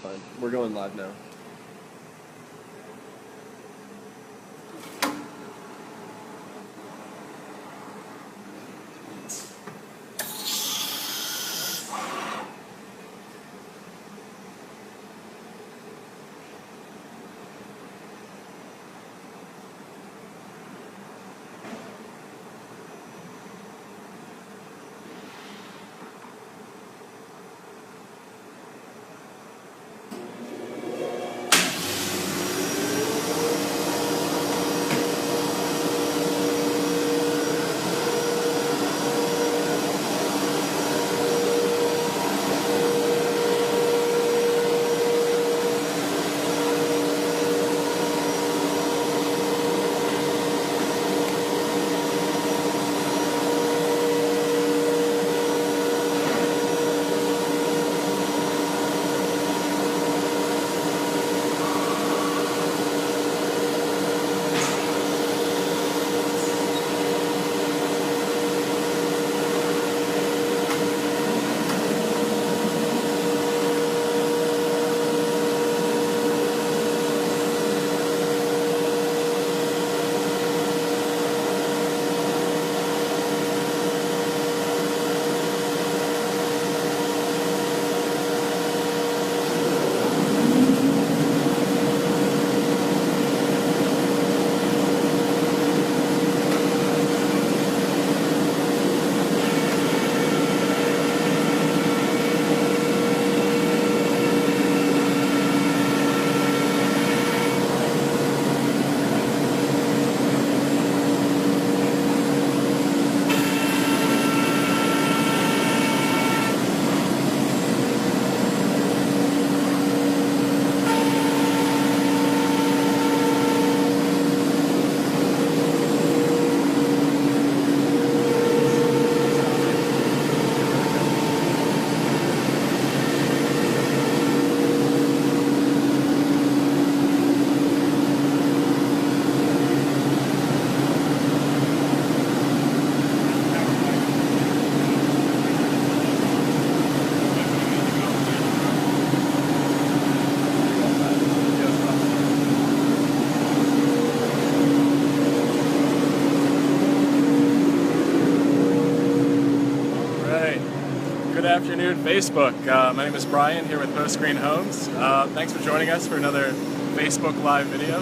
Fine. We're going live now. Good afternoon, Facebook. My name is Brian here with Post Screen Homes. Thanks for joining us for another Facebook Live video.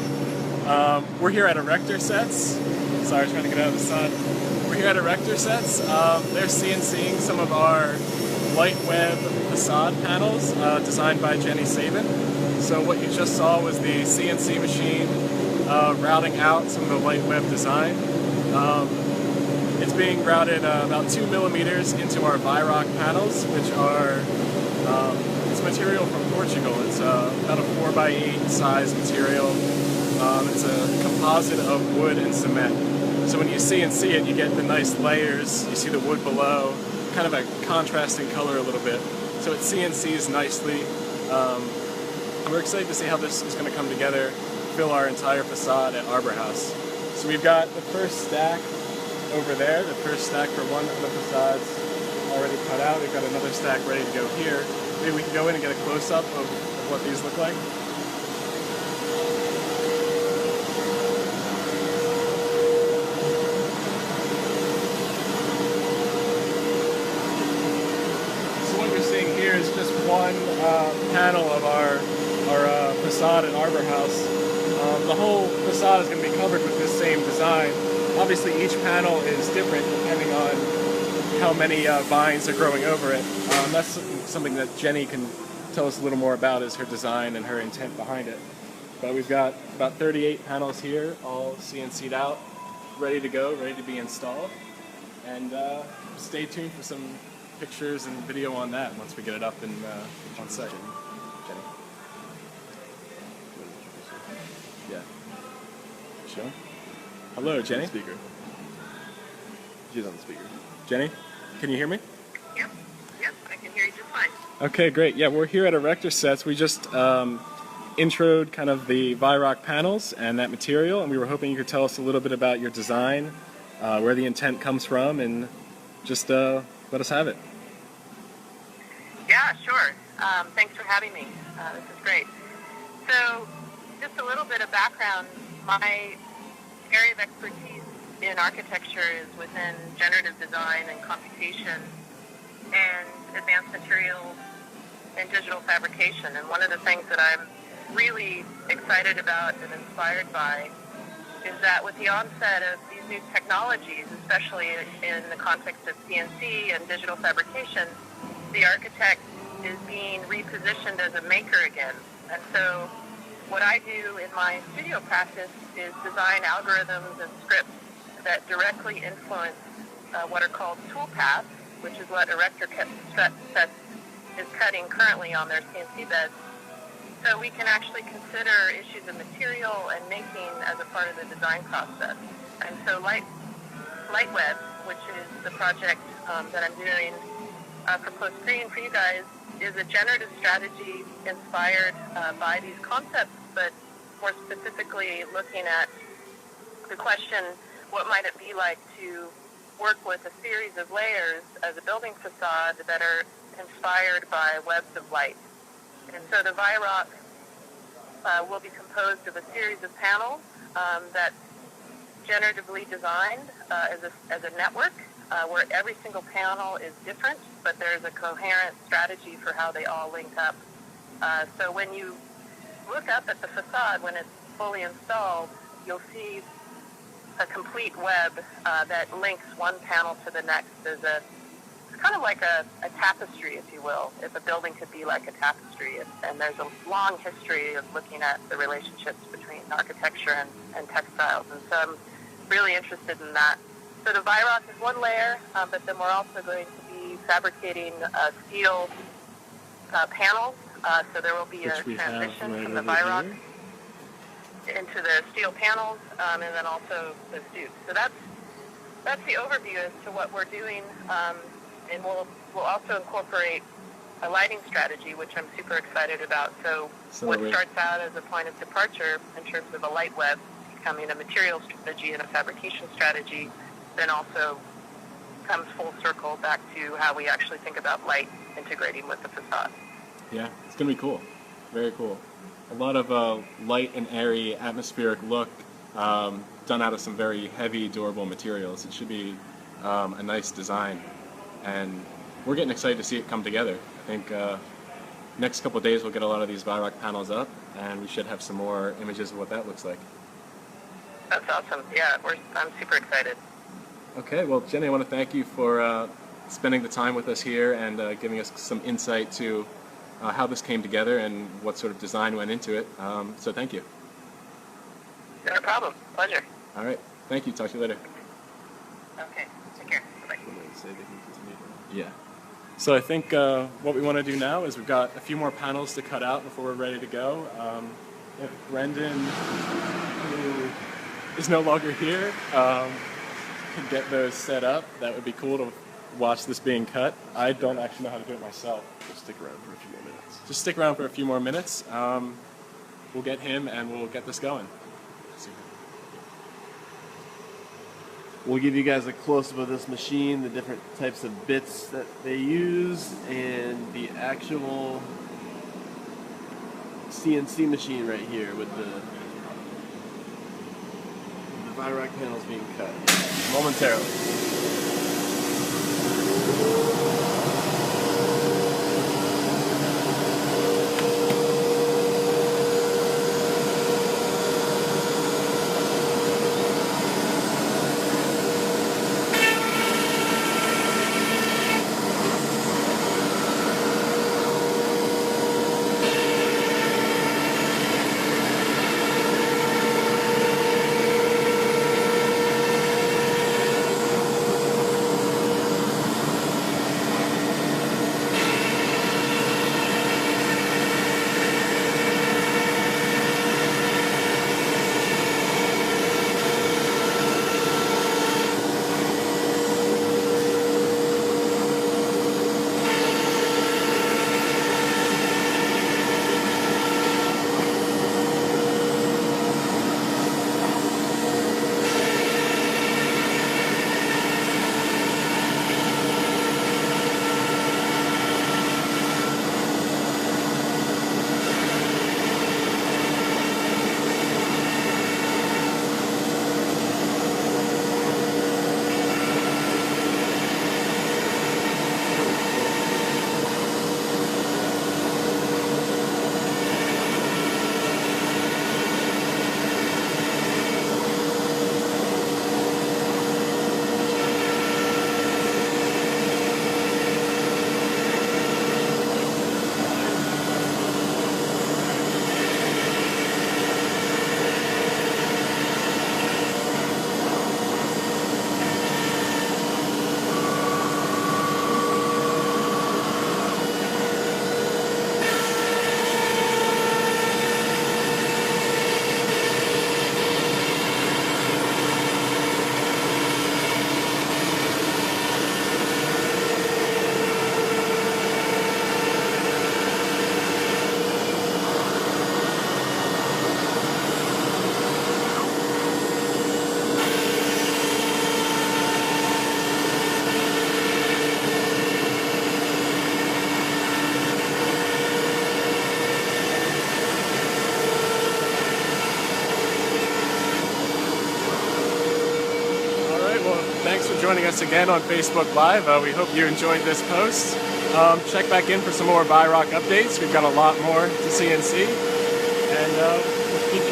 We're here at Erector Sets. Sorry, trying to get out of the sun. We're here at Erector Sets. They're CNCing some of our light web facade panels designed by Jenny Sabin. So what you just saw was the CNC machine routing out some of the light web design. It's being routed about 2 millimeters into our Vyrock panels, which are it's material from Portugal. It's about a 4x8 size material. It's a composite of wood and cement. So when you CNC it, you get the nice layers. You see the wood below, kind of a contrasting color a little bit. So it CNCs nicely. We're excited to see how this is going to come together, fill our entire facade at Arbor House. So we've got the first stack over there, the first stack for one of the facades already cut out. We've got another stack ready to go here. Maybe we can go in and get a close-up of what these look like. So what you're seeing here is just one panel of our facade at Arbor House. The whole facade is going to be covered with this same design. Obviously each panel is different depending on how many vines are growing over it. That's something that Jenny can tell us a little more about, is her design and her intent behind it. But we've got about 38 panels here, all CNC'd out, ready to go, ready to be installed. And stay tuned for some pictures and video on that once we get it up in on site. Jenny. Yeah. Sure. Hello, Jenny. Speaker. She's on the speaker. Jenny, can you hear me? Yep, I can hear you just fine. Okay, great. Yeah, we're here at Erector Sets. We just introed kind of the Vyrock panels and that material, and we were hoping you could tell us a little bit about your design, where the intent comes from, and just let us have it. Yeah, sure. Thanks for having me. This is great. So, just a little bit of background. My area of expertise in architecture is within generative design and computation and advanced materials and digital fabrication. And one of the things that I'm really excited about and inspired by is that with the onset of these new technologies, especially in the context of CNC and digital fabrication, the architect is being repositioned as a maker again. And so what I do in my studio practice is design algorithms and scripts that directly influence what are called tool paths, which is what erector sets is cutting currently on their CNC beds. So we can actually consider issues of material and making as a part of the design process. And so LightWeb, which is the project that I'm doing for Post-Screen for you guys, is a generative strategy inspired by these concepts, but more specifically looking at the question, what might it be like to work with a series of layers as a building facade that are inspired by webs of light. And so the ViRock will be composed of a series of panels that's generatively designed as a network where every single panel is different, but there's a coherent strategy for how they all link up. So when you look up at the facade, when it's fully installed, you'll see a complete web that links one panel to the next. It's kind of like a tapestry, if you will, if a building could be like a tapestry. And there's a long history of looking at the relationships between architecture and textiles. And so I'm really interested in that. So the ViRock is one layer, but then we're also going to be fabricating steel panels. So there will be a transition from the ViRock into the steel panels, and then also the stoops. So that's the overview as to what we're doing, and we'll also incorporate a lighting strategy, which I'm super excited about. So what starts out as a point of departure in terms of a light web becoming a material strategy and a fabrication strategy, then also comes full circle back to how we actually think about light integrating with the facade. Yeah, it's going to be cool. Very cool. A lot of light and airy atmospheric look done out of some very heavy, durable materials. It should be a nice design. And we're getting excited to see it come together. I think next couple of days we'll get a lot of these ViRock panels up, and we should have some more images of what that looks like. That's awesome. Yeah, I'm super excited. Okay, well, Jenny, I want to thank you for spending the time with us here and giving us some insight to how this came together and what sort of design went into it. So thank you. No problem. Pleasure. All right. Thank you. Talk to you later. Okay. Take care. Bye-bye. Yeah. So I think what we want to do now is we've got a few more panels to cut out before we're ready to go. If Brendan, who is no longer here, could get those set up, that would be cool to watch this being cut. I don't actually know how to do it myself. Just stick around for a few more minutes. Just stick around for a few more minutes. We'll get him and we'll get this going. We'll give you guys a close-up of this machine, the different types of bits that they use, and the actual CNC machine right here with the ViRock panels being cut. Momentarily. joining us again on Facebook Live. We hope you enjoyed this post. Check back in for some more BIROC updates. We've got a lot more to CNC, and we'll keep you